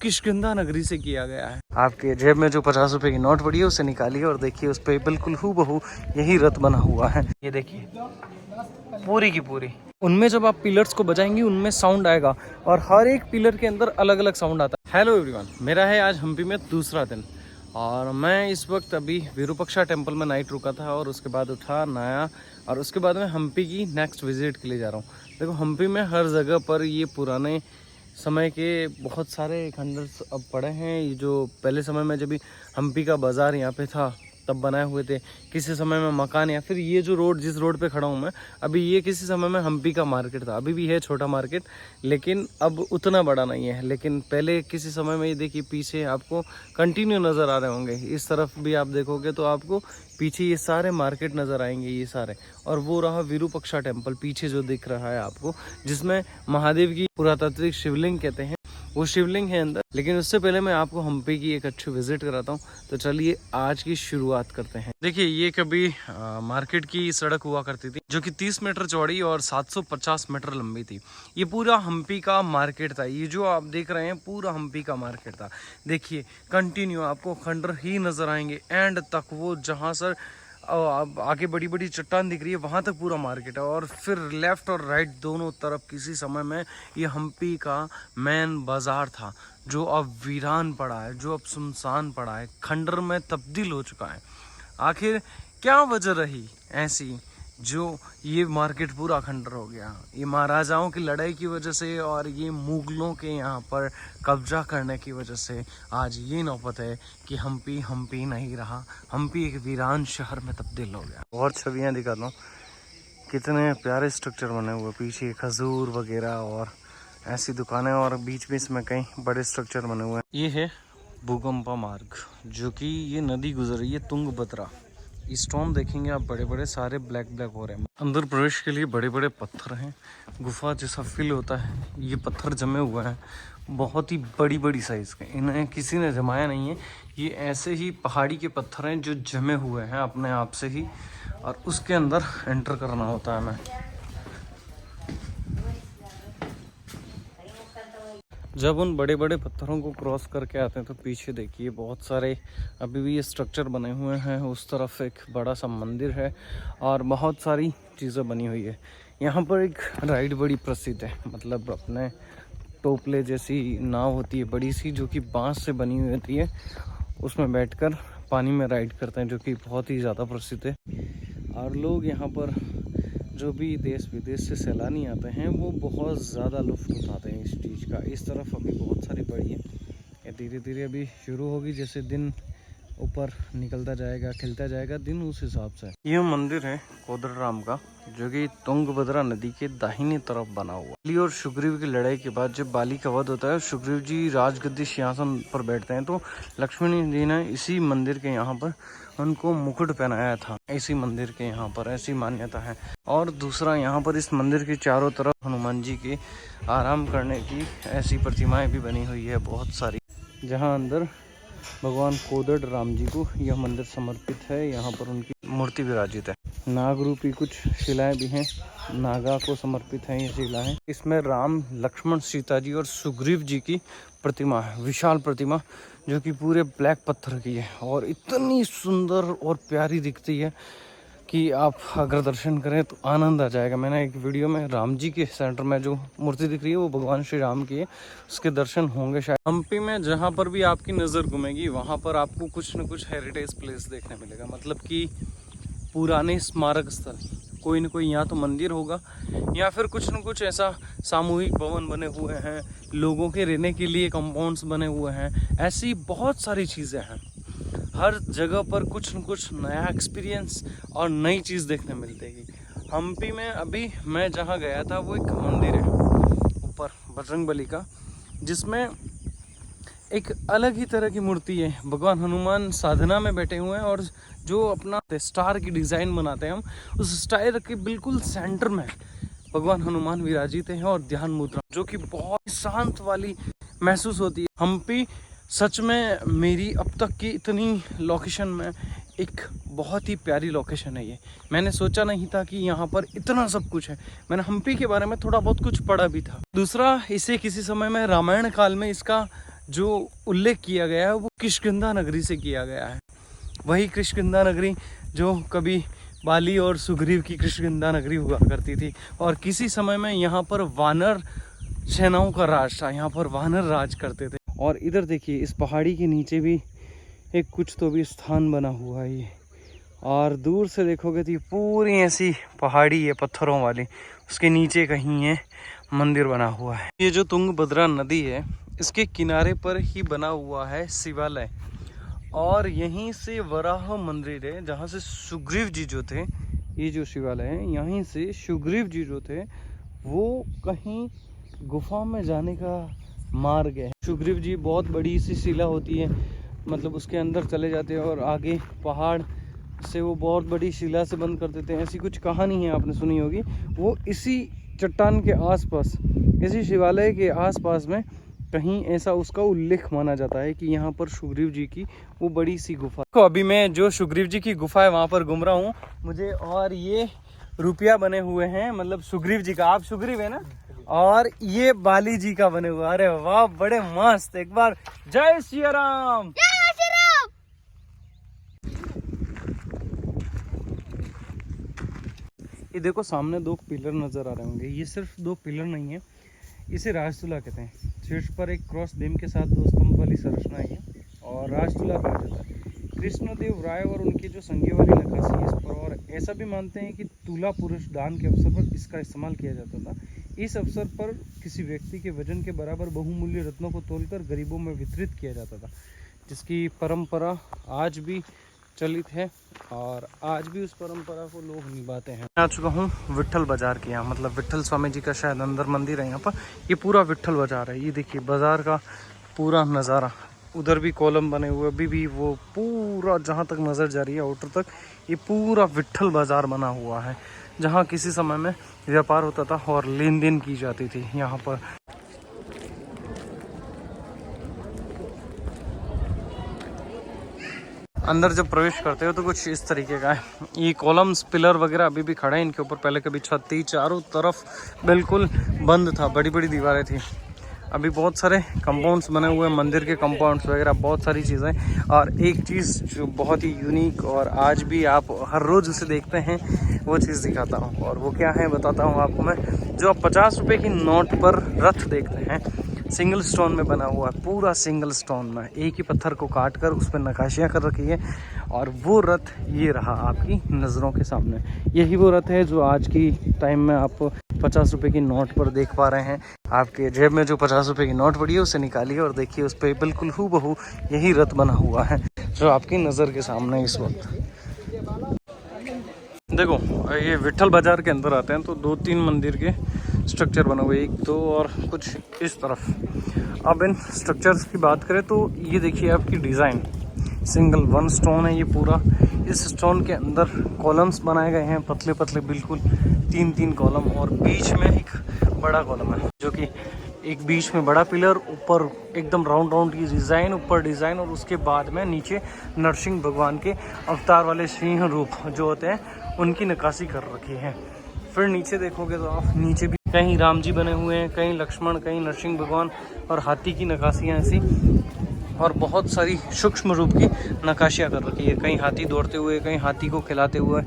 किष्किंधा नगरी से किया गया है। आपके जेब में जो 50 रुपए की नोट पड़ी है उसे निकालिए और देखिए उस पे बिल्कुल हूबहू यही रथ बना हुआ है। ये देखिए पूरी की पूरी। उनमें जब आप पिलर्स को बजाएंगे उनमें साउंड आएगा और हर एक पिलर के अंदर अलग अलग साउंड आता है। हेलो एवरीवन, मेरा है आज हम्पी में दूसरा दिन और मैं इस वक्त अभी विरूपाक्षा टेम्पल में नाइट रुका था और उसके बाद उठा नया और उसके बाद मैं हम्पी की नेक्स्ट विजिट के लिए जा रहा हूँ। देखो हम्पी में हर जगह पर ये पुराने समय के बहुत सारे खंडर्स अब पड़े हैं। ये जो पहले समय में जब हम्पी का बाज़ार यहाँ पे था तब बनाए हुए थे, किसी समय में मकान, या फिर ये जो रोड जिस रोड पे खड़ा हूँ मैं अभी, ये किसी समय में हम्पी का मार्केट था। अभी भी है छोटा मार्केट, लेकिन अब उतना बड़ा नहीं है। लेकिन पहले किसी समय में ये देखिए पीछे आपको कंटिन्यू नज़र आ रहे होंगे। इस तरफ भी आप देखोगे तो आपको पीछे ये सारे मार्केट नज़र आएंगे, ये सारे। और वो रहा विरूपाक्षा टेम्पल पीछे जो दिख रहा है आपको, जिसमें महादेव की पुरातात्विक शिवलिंग कहते हैं, वो शिवलिंग है अंदर। लेकिन उससे पहले मैं आपको हम्पी की एक अच्छी विजिट कराता हूँ। तो चलिए आज की शुरुआत करते हैं। देखिए ये कभी मार्केट की सड़क हुआ करती थी जो कि 30 मीटर चौड़ी और 750 मीटर लंबी थी। ये पूरा हम्पी का मार्केट था। ये जो आप देख रहे हैं पूरा हम्पी का मार्केट था। देखिए कंटिन्यू आपको खंडर ही नजर आएंगे एंड तक, वो जहाँ सर आगे बड़ी बड़ी चट्टान दिख रही है वहाँ तक पूरा मार्केट है। और फिर लेफ्ट और राइट दोनों तरफ किसी समय में ये हम्पी का मेन बाज़ार था, जो अब वीरान पड़ा है, जो अब सुनसान पड़ा है, खंडर में तब्दील हो चुका है। आखिर क्या वजह रही ऐसी जो ये मार्केट पूरा खंडर हो गया? ये महाराजाओं की लड़ाई की वजह से और ये मुगलों के यहाँ पर कब्जा करने की वजह से आज ये नौबत है कि हम्पी हम्पी नहीं रहा, हम्पी एक वीरान शहर में तब्दील हो गया। और छवियाँ दिखा दूँ, कितने प्यारे स्ट्रक्चर बने हुए, पीछे खजूर वगैरह और ऐसी दुकानें, और बीच बीच में कई बड़े स्ट्रक्चर बने हुए हैं। ये है भूकंपा मार्ग, जो कि ये नदी गुजर रही है तुंगभद्रा। स्टोन देखेंगे आप बड़े बड़े सारे ब्लैक ब्लैक हो रहे हैं। अंदर प्रवेश के लिए बड़े बड़े पत्थर हैं, गुफा जैसा फील होता है। ये पत्थर जमे हुए हैं बहुत ही बड़ी बड़ी साइज़ के, इन्हें किसी ने जमाया नहीं है। ये ऐसे ही पहाड़ी के पत्थर हैं जो जमे हुए हैं अपने आप से ही, और उसके अंदर एंटर करना होता है हमें। जब उन बड़े बड़े पत्थरों को क्रॉस करके आते हैं तो पीछे देखिए बहुत सारे अभी भी ये स्ट्रक्चर बने हुए हैं। उस तरफ एक बड़ा सा मंदिर है और बहुत सारी चीज़ें बनी हुई है। यहाँ पर एक राइड बड़ी प्रसिद्ध है, मतलब अपने टोपले जैसी नाव होती है बड़ी सी, जो कि बांस से बनी हुई होती है। उसमें बैठकर पानी में राइड करते हैं, जो कि बहुत ही ज़्यादा प्रसिद्ध है। और लोग यहाँ पर जो भी देश विदेश से सैलानी आते हैं वो बहुत ज़्यादा लुत्फ़ उठाते हैं इस चीज़ का। इस तरफ अभी बहुत सारी पड़ी है, ये धीरे धीरे अभी शुरू होगी। जैसे दिन ऊपर निकलता जाएगा, खिलता जाएगा दिन, उस हिसाब से। यह मंदिर है कोदंडराम का, जो कि तुंगभद्रा नदी के दाहिनी तरफ बना हुआ। बाली और सुग्रीव की लड़ाई के बाद जब बाली का वध होता है, सुग्रीव जी राजगद्दी सिंहासन पर बैठते हैं, तो लक्ष्मण जी ने इसी मंदिर के यहाँ पर उनको मुकुट पहनाया था। इसी मंदिर के यहाँ पर ऐसी मान्यता है। और दूसरा, यहाँ पर इस मंदिर के चारों तरफ हनुमान जी के आराम करने की ऐसी प्रतिमाएं भी बनी हुई है बहुत सारी, जहाँ अंदर भगवान कोदंडराम जी को यह मंदिर समर्पित है। यहाँ पर उनकी मूर्ति विराजित है। नाग रूपी कुछ शिलाएं भी हैं, नागा को समर्पित हैं ये शिलाएं। इसमें राम, लक्ष्मण, सीता जी और सुग्रीव जी की प्रतिमा है, विशाल प्रतिमा, जो कि पूरे ब्लैक पत्थर की है और इतनी सुंदर और प्यारी दिखती है कि आप अगर दर्शन करें तो आनंद आ जाएगा। मैंने एक वीडियो में राम जी के सेंटर में जो मूर्ति दिख रही है वो भगवान श्री राम की है, उसके दर्शन होंगे शायद। हम्पी में जहाँ पर भी आपकी नज़र घूमेगी वहाँ पर आपको कुछ न कुछ हेरिटेज प्लेस देखने मिलेगा, मतलब कि पुराने स्मारक स्थल। कोई न कोई या तो मंदिर होगा या फिर कुछ न कुछ ऐसा सामूहिक भवन बने हुए हैं, लोगों के रहने के लिए कंपाउंड्स बने हुए हैं। ऐसी बहुत सारी चीज़ें हैं, हर जगह पर कुछ न कुछ नया एक्सपीरियंस और नई चीज़ देखने मिलती है। हम्पी में अभी मैं जहाँ गया था वो एक मंदिर है ऊपर बजरंगबली का, जिसमें एक अलग ही तरह की मूर्ति है। भगवान हनुमान साधना में बैठे हुए हैं और जो अपना स्टार की डिज़ाइन बनाते हैं हम, उस स्टार के बिल्कुल सेंटर में भगवान हनुमान विराजित हैं और ध्यान मुद्रा, जो कि बहुत शांत वाली महसूस होती है। हम्पी सच में मेरी अब तक की इतनी लोकेशन में एक बहुत ही प्यारी लोकेशन है ये। मैंने सोचा नहीं था कि यहाँ पर इतना सब कुछ है। मैंने हम्पी के बारे में थोड़ा बहुत कुछ पढ़ा भी था। दूसरा, इसे किसी समय में रामायण काल में इसका जो उल्लेख किया गया है वो किष्किंधा नगरी से किया गया है। वही किष्किंधा नगरी जो कभी बाली और सुग्रीव की किष्किंधा नगरी हुआ करती थी, और किसी समय में यहाँ पर वानर सेनाओं का राज था, यहाँ पर वानर राज करते थे। और इधर देखिए इस पहाड़ी के नीचे भी एक कुछ तो भी स्थान बना हुआ है ये, और दूर से देखोगे तो ये पूरी ऐसी पहाड़ी है पत्थरों वाली, उसके नीचे कहीं ये मंदिर बना हुआ है। ये जो तुंगभद्रा नदी है इसके किनारे पर ही बना हुआ है शिवालय, और यहीं से वराह मंदिर है जहाँ से सुग्रीव जी जो थे, ये जो शिवालय है यहीं से सुग्रीव जी जो थे वो कहीं गुफा में जाने का मार्ग है। सुग्रीव जी बहुत बड़ी सी शिला होती है, मतलब उसके अंदर चले जाते हैं और आगे पहाड़ से वो बहुत बड़ी शिला से बंद कर देते हैं, ऐसी कुछ कहानी है आपने सुनी होगी। वो इसी चट्टान के आसपास, इसी शिवालय के आसपास में कहीं ऐसा उसका उल्लेख माना जाता है कि यहाँ पर सुग्रीव जी की वो बड़ी सी गुफा। तो अभी मैं जो सुग्रीव जी की गुफा है वहाँ पर घूम रहा हूँ मुझे, और ये रुपया बने हुए हैं, मतलब सुग्रीव जी का, आप सुग्रीव है ना, और ये बाली जी का बने हुआ। अरे वाह बड़े मस्त, एक बार जय श्री राम। ये देखो सामने दो पिलर नजर आ रहे होंगे, ये सिर्फ दो पिलर नहीं है, इसे राजतुला कहते हैं। शीर्ष पर एक क्रॉस बीम के साथ दो स्तंभ वाली संरचना है और राजतुला कहा जाता है। कृष्णदेव राय और उनकी जो संज्ञा वाली नक्काशी है इस पर, और ऐसा भी मानते हैं कि तुला पुरुष दान के अवसर पर इसका इस्तेमाल किया जाता था। इस अवसर पर किसी व्यक्ति के वजन के बराबर बहुमूल्य रत्नों को तोलकर गरीबों में वितरित किया जाता था, जिसकी परंपरा आज भी चलित है और आज भी उस परंपरा को लोग निभाते हैं। मैं आ चुका हूँ विट्ठल बाजार के यहाँ, मतलब विट्ठल स्वामी जी का शायद अंदर मंदिर है यहाँ पर। ये पूरा विट्ठल बाजार है, ये देखिए बाजार का पूरा नज़ारा। उधर भी कॉलम बने हुए, अभी भी वो पूरा जहाँ तक नज़र जा रही है आउटर तक, ये पूरा विट्ठल बाजार बना हुआ है, जहाँ किसी समय में व्यापार होता था और लेन देन की जाती थी यहाँ पर। अंदर जब प्रवेश करते हो तो कुछ इस तरीके का है, ये कॉलम्स पिलर वगैरह अभी भी खड़े हैं इनके ऊपर। पहले कभी छत थी, चारों तरफ बिल्कुल बंद था, बड़ी बड़ी दीवारें थी। अभी बहुत सारे कंपाउंड्स बने हुए हैं, मंदिर के कंपाउंड्स वगैरह, बहुत सारी चीज़ें। और एक चीज़ जो बहुत ही यूनिक और आज भी आप हर रोज़ उसे देखते हैं, वो चीज़ दिखाता हूँ। और वो क्या है बताता हूँ आपको मैं। जो आप 50 रुपये की नोट पर रथ देखते हैं, सिंगल स्टोन में बना हुआ है, पूरा सिंगल स्टोन में, एक ही पत्थर को काट कर उस पर नक्काशियाँ कर रखी है। और वो रथ ये रहा आपकी नज़रों के सामने, यही वो रथ है जो आज की टाइम में आप 50 रुपये की नोट पर देख पा रहे हैं। आपके जेब में जो 50 रुपये की नोट पड़ी है उसे निकालिए और देखिए उस पर बिल्कुल हूबहू यही रथ बना हुआ है जो आपकी नज़र के सामने इस वक्त। देखो ये विट्ठल बाजार के अंदर आते हैं तो 2-3 मंदिर के स्ट्रक्चर बने हुए, एक दो और कुछ इस तरफ। अब इन स्ट्रक्चर्स की बात करें तो ये देखिए आपकी डिज़ाइन सिंगल वन स्टोन है ये पूरा। इस स्टोन के अंदर कॉलम्स बनाए गए हैं, पतले पतले बिल्कुल 3-3 कॉलम, और बीच में एक बड़ा कॉलम है जो कि एक बीच में बड़ा पिलर, ऊपर एकदम राउंड राउंड की डिज़ाइन, ऊपर डिज़ाइन, और उसके बाद में नीचे नरसिंह भगवान के अवतार वाले सिंह रूप जो होते हैं उनकी नक्काशी कर रखी है। फिर नीचे देखोगे तो आप नीचे भी कहीं राम जी बने हुए हैं, कहीं लक्ष्मण, कहीं नरसिंह भगवान, और हाथी की नक्काशियाँ ऐसी, और बहुत सारी सूक्ष्म रूप की नक्काशियाँ कर रखी है, कहीं हाथी दौड़ते हुए, कहीं हाथी को खिलाते हुए।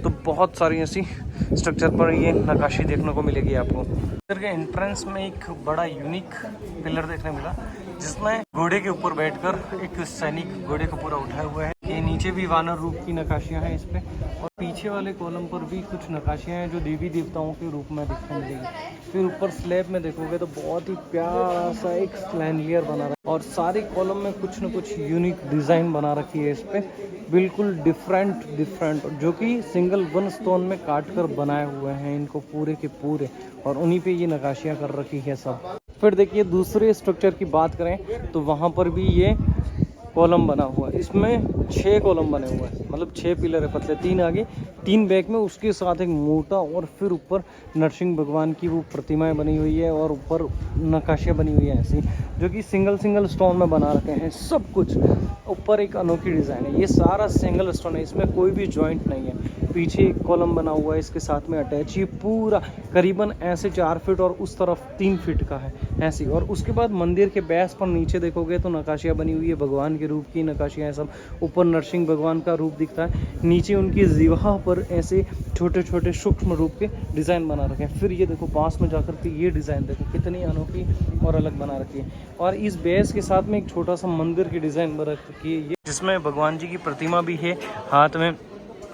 तो बहुत सारी ऐसी स्ट्रक्चर पर ये नक्काशी देखने को मिलेगी आपको। इधर के एंट्रेंस में एक बड़ा यूनिक पिलर देखने मिला, जिसमें घोड़े के ऊपर बैठकर एक सैनिक घोड़े को पूरा उठाए हुए है। ये नीचे भी वानर रूप की नक्काशियाँ हैं इस पे, और पीछे वाले कॉलम पर भी कुछ नक्काशियाँ हैं जो देवी देवताओं के रूप में दिखाई मिलेगी। फिर ऊपर स्लैब में देखोगे तो बहुत ही प्यारा सा एक स्लैंडलियर बना रहा है, और सारे कॉलम में कुछ न कुछ यूनिक डिज़ाइन बना रखी है इस पे, बिल्कुल डिफरेंट, जो कि सिंगल वन स्टोन में काट कर बनाए हुए हैं इनको पूरे के पूरे, और उन्हीं पे ये नक्काशियाँ कर रखी है सब। फिर देखिए दूसरे स्ट्रक्चर की बात करें तो वहाँ पर भी ये कॉलम बना हुआ है, इसमें 6 कॉलम बने हुए हैं, मतलब 6 पिलर है पतले, 3 आगे 3 बैक में, उसके साथ एक मोटा, और फिर ऊपर नरसिंह भगवान की वो प्रतिमाएं बनी हुई है, और ऊपर नक्काशियाँ बनी हुई है ऐसी, जो कि सिंगल स्टोन में बना रखे हैं सब कुछ। ऊपर एक अनोखी डिज़ाइन है, ये सारा सिंगल स्टोन है, इसमें कोई भी जॉइंट नहीं है। पीछे एक कॉलम बना हुआ है इसके साथ में अटैच, ये पूरा करीबन ऐसे 4 फीट और उस तरफ 3 फीट का है, ऐसी। और उसके बाद मंदिर के बेस पर नीचे देखोगे तो नक्काशियाँ बनी हुई है, भगवान के रूप की नक्काशियाँ हैं सब। ऊपर नरसिंह भगवान का रूप दिखता है, नीचे उनकी जिह्वा पर ऐसे छोटे छोटे सूक्ष्म रूप के डिज़ाइन बना रखे हैं। फिर ये देखो पास में जाकर के ये डिज़ाइन देखो कितनी अनोखी और अलग बना रखी है। और इस बेस के साथ में एक छोटा सा मंदिर की डिज़ाइन बना रखी है ये, जिसमें भगवान जी की प्रतिमा भी है, हाथ में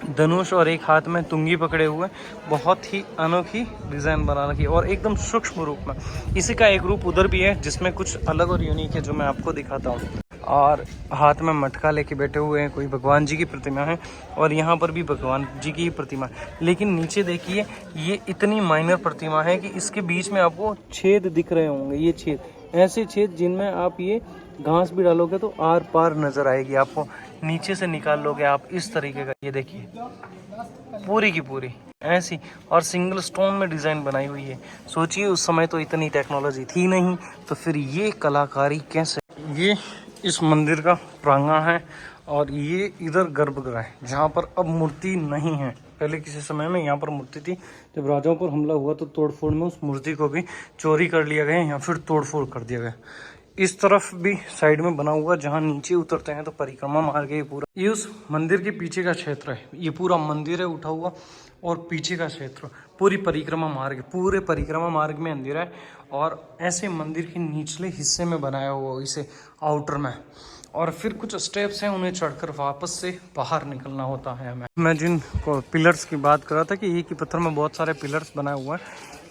धनुष और एक हाथ में तुंगी पकड़े हुए। बहुत ही अनोखी डिज़ाइन बना रखी है और एकदम सूक्ष्म रूप में। इसी का एक रूप उधर भी है जिसमें कुछ अलग और यूनिक है, जो मैं आपको दिखाता हूँ। और हाथ में मटका लेके बैठे हुए हैं, कोई भगवान जी की प्रतिमा है और यहाँ पर भी भगवान जी की प्रतिमा है। लेकिन नीचे देखिए, ये इतनी माइनर प्रतिमा है कि इसके बीच में आपको छेद दिख रहे होंगे। ये छेद, ऐसे छेद जिनमें आप ये घास भी डालोगे तो आर पार नजर आएगी आपको। नीचे से निकाल लोगे आप इस तरीके का, ये देखिए पूरी की पूरी ऐसी। और सिंगल स्टोन में डिज़ाइन बनाई हुई है। सोचिए उस समय तो इतनी टेक्नोलॉजी थी नहीं, तो फिर ये कलाकारी कैसे। ये इस मंदिर का प्रांगण है और ये इधर गर्भगृह है, जहाँ पर अब मूर्ति नहीं है। पहले किसी समय में यहाँ पर मूर्ति थी, जब राजाओं पर हमला हुआ तो तोड़फोड़ में उस मूर्ति को भी चोरी कर लिया गया या फिर तोड़फोड़ कर दिया गया। इस तरफ भी साइड में बना हुआ, जहाँ नीचे उतरते हैं तो परिक्रमा मार्ग है पूरा। ये उस मंदिर के पीछे का क्षेत्र है, ये पूरा मंदिर है उठा हुआ, और पीछे का क्षेत्र पूरी परिक्रमा मार्ग, पूरे परिक्रमा मार्ग में अंधेरा है। और ऐसे मंदिर के निचले हिस्से में बनाया हुआ इसे आउटर में, और फिर कुछ स्टेप्स हैं, उन्हें चढ़कर वापस से बाहर निकलना होता है हमें। मैं जिन पिलर्स की बात कर रहा था कि एक ही पत्थर में बहुत सारे पिलर्स बनाए हुए हैं,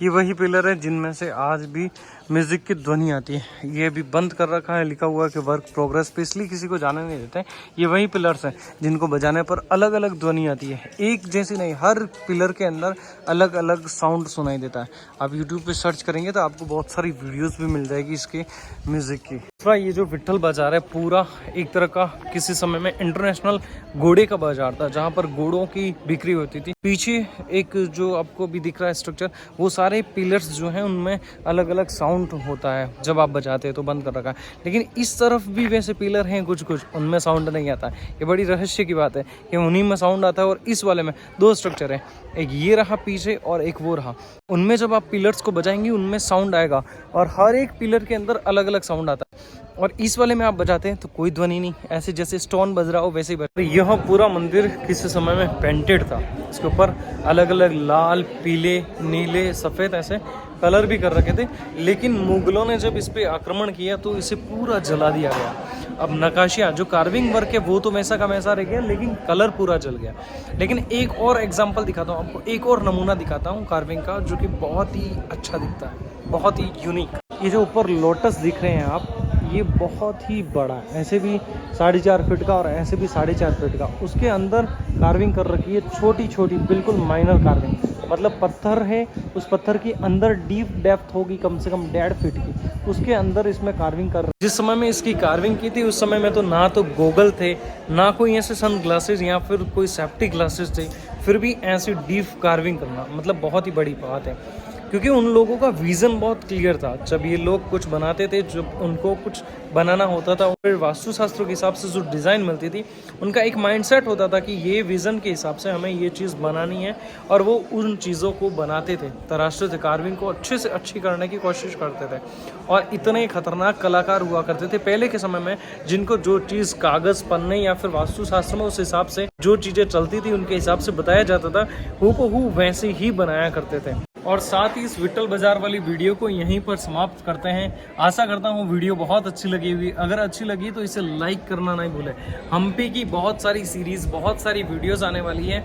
ये वही पिलर है जिनमें से आज भी म्यूजिक की ध्वनि आती है। ये भी बंद कर रखा है, लिखा हुआ है कि वर्क प्रोग्रेस पे, इसलिए किसी को जाने नहीं देते हैं। ये वही पिलर्स हैं जिनको बजाने पर अलग अलग ध्वनि आती है, एक जैसी नहीं। हर पिलर के अंदर अलग अलग साउंड सुनाई देता है। आप यूट्यूब पे सर्च करेंगे तो आपको बहुत सारी वीडियोस भी मिल जाएगी इसके म्यूजिक की। दूसरा, ये जो विट्ठल बाजार है पूरा एक तरह का किसी समय में इंटरनेशनल घोड़े का बाजार था, जहाँ पर घोड़ों की बिक्री होती थी। पीछे एक जो आपको भी दिख रहा है स्ट्रक्चर, वो सारे पिलर्स जो हैं उनमें अलग अलग साउंड होता है, जब आप बजाते हैं तो बंद कर रखा है। लेकिन इस तरफ भी वैसे पिलर हैं कुछ कुछ, उनमें साउंड नहीं आता। ये बड़ी रहस्य की बात है कि उन्हीं में साउंड आता है। और इस वाले में दो स्ट्रक्चर है, एक ये रहा पीछे और एक वो रहा। उनमें जब आप पिलर्स को बजाएंगे उनमें साउंड आएगा, और हर एक पिलर के अंदर अलग अलग साउंड आता है। और इस वाले में आप बजाते हैं तो कोई ध्वनि नहीं, ऐसे जैसे स्टोन बज रहा हो वैसे ही बज रहा है। यह पूरा मंदिर किसी समय में पेंटेड था, इसके ऊपर अलग अलग लाल, पीले, नीले, सफ़ेद ऐसे कलर भी कर रखे थे। लेकिन मुगलों ने जब इस पे आक्रमण किया तो इसे पूरा जला दिया गया। अब नक्काशियाँ जो कार्विंग वर्क है वो तो वैसा का वैसा रह गया, लेकिन कलर पूरा जल गया। लेकिन एक और एग्जांपल दिखाता हूँ आपको, एक और नमूना दिखाता हूँ कार्विंग का, जो कि बहुत ही अच्छा दिखता है, बहुत ही यूनिक। ये जो ऊपर लोटस दिख रहे हैं आप, ये बहुत ही बड़ा है, ऐसे भी 4.5 फीट का और ऐसे भी 4.5 फीट का। उसके अंदर कार्विंग कर रखी है, छोटी छोटी बिल्कुल माइनर कार्विंग। मतलब पत्थर है, उस पत्थर की अंदर डीप डेप्थ होगी कम से कम 1.5 फीट की, उसके अंदर इसमें कार्विंग कर। जिस समय में इसकी कार्विंग की थी उस समय में तो ना तो गॉगल थे, ना कोई ऐसे सन ग्लासेस या फिर कोई सेफ्टी ग्लासेस थे, फिर भी ऐसी डीप कार्विंग करना मतलब बहुत ही बड़ी बात है। क्योंकि उन लोगों का विज़न बहुत क्लियर था। जब ये लोग कुछ बनाते थे, जब उनको कुछ बनाना होता था, फिर वास्तुशास्त्र के हिसाब से जो डिज़ाइन मिलती थी, उनका एक माइंडसेट होता था कि ये विज़न के हिसाब से हमें ये चीज़ बनानी है, और वो उन चीज़ों को बनाते थे, तराशते थे, कार्विंग को अच्छे से अच्छी करने की कोशिश करते थे। और इतने खतरनाक कलाकार हुआ करते थे पहले के समय में, जिनको जो चीज़ कागज़, पन्ने या फिर वास्तुशास्त्र में उस हिसाब से जो चीज़ें चलती थी उनके हिसाब से बताया जाता था, हूबहू वैसे ही बनाया करते थे। और साथ ही इस विट्ठल बाजार वाली वीडियो को यहीं पर समाप्त करते हैं। आशा करता हूँ वीडियो बहुत अच्छी लगी होगी। अगर अच्छी लगी तो इसे लाइक करना नहीं भूलें। हम्पी की बहुत सारी सीरीज़, बहुत सारी वीडियोस आने वाली है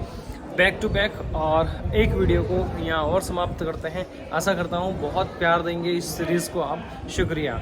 बैक टू बैक, और एक वीडियो को यहाँ और समाप्त करते हैं। आशा करता हूँ बहुत प्यार देंगे इस सीरीज़ को आप। शुक्रिया।